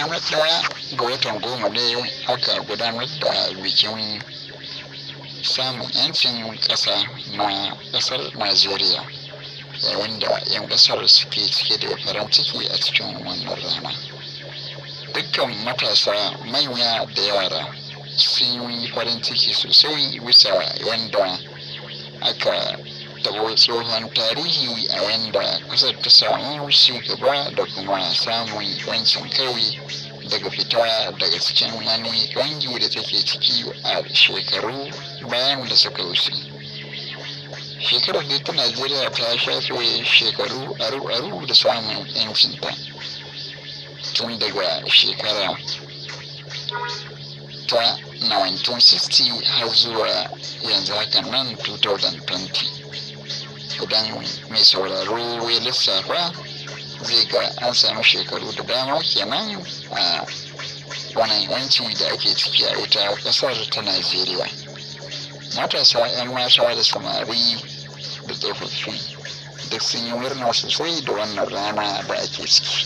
ranar 1 ga watan 10 ne aka gudanar da bikin samun yancin ƙasa na ƙasar Najeriya, yayin da 'yan ƙasar suke cike da farin ciki a cikin wannan rana. Dukkan matasa, manya da yara sun yi farin ciki sosai bisa yadda aka tabo tsohon tarihi a yadda ƙasar ta samu shugaba da kuma samun yancin kai daga fita daga cikin wani ƙangi da take ciki a shekaru bayan da suka wuce. Shekarar da ta Najeriya ta shafe shekaru aru-aru da samun yancinta, tun daga shekara ta 1960 har zuwa yanzu haka nan 2020. Idan mai sauraro ya lissafa zai ga an samu shekaru da dama kenan a wannan yanci da ake ciki a ita ƙasar ta Najeriya. Matasa, 'yan mata da samari da tsofaffi duk sun yi murna sosai da wannan rana da ake ciki.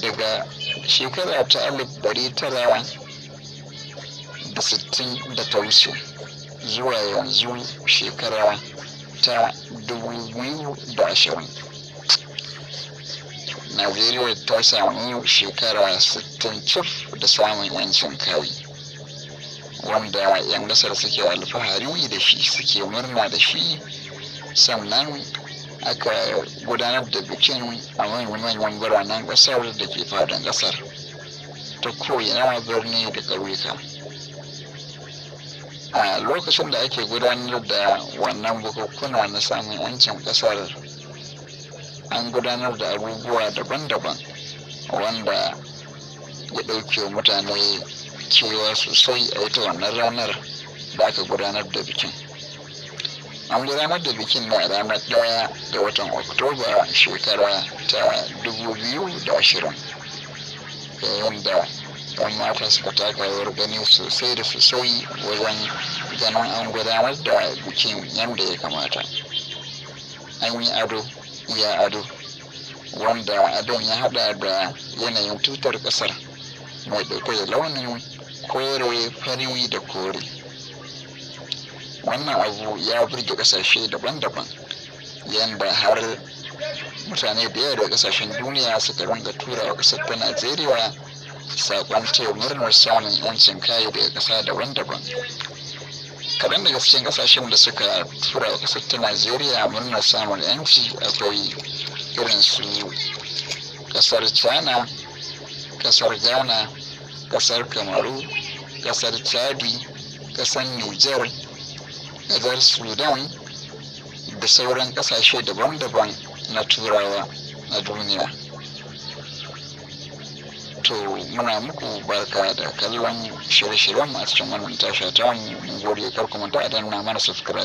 Daga shekara ta 1960 da ta wuce zuwa yanzu shekara ta 2020, Najeriya ta samu shekara 60 cif da samun yancin kai, wanda 'yan ƙasar suke alfahari da shi, suke murna da shi. Sannan aka gudanar da bikin a manyan biranen ƙasar da ke faɗin ƙasar ta ko'ina, birni da ƙauyuka. A lokacin da ake gudanar da wannan bukunkuna na samun yancin ƙasar, an gudanar da abubuwa daban-daban wanda ya ɗauke mutane kewa sosai a ita wannan ranar da aka gudanar da bikin. An gudanar da bikin ne a ranar 1 ga watan Oktoba shekara ta 2020, yayin da 'yan mata suka taka rawar gani sosai da sosai wajen ganin an gudanar da bikin yadda ya kamata. An yi ado, iya ado, wanda adon ya hada da yanayin tutar ƙasar mai ɗauke da launin kore, fari da kore. Wannan abu ya burge ƙasashe daban-daban, yadda har mutane da yawa da ƙasashen duniya suka ringa tura wa ƙasar ta Najeriya saƙon taya murnar samun yancin kai daga ƙasa daban-daban. Kaɗan daga cikin ƙasashen da suka tura wa ƙasar ta Najeriya murnar samun yanci akwai irin su ƙasar China, ƙasar Ghana, ƙasar Kamaru, ƙasar Chadi, ƙasar Niger, ƙasar Sudan da sauran ƙasashe daban-daban na turawa na duniya. To muna muku barka da kallon shirye-shiryen a cikin wannan tasha ta mu. Mun gode, kar ku manta a danna mana subscribe.